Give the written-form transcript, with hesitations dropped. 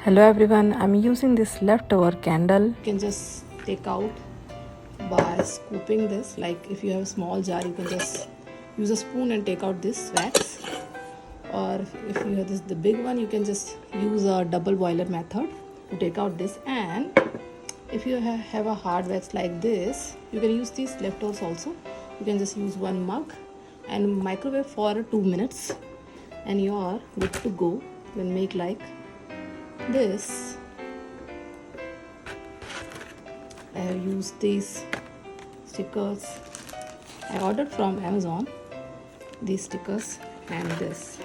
Hello everyone, I'm using this leftover candle. You can just take out by scooping this. Like if you have a small jar, you can just use a spoon and take out this wax, or if you have the big one, you can just use a double boiler method to take out this. And if you have a hard wax like this, you can use these leftovers also. You can just use one mug and microwave for 2 minutes and you are good to go. Then make like this. I have used these stickers. I ordered from Amazon these stickers and this.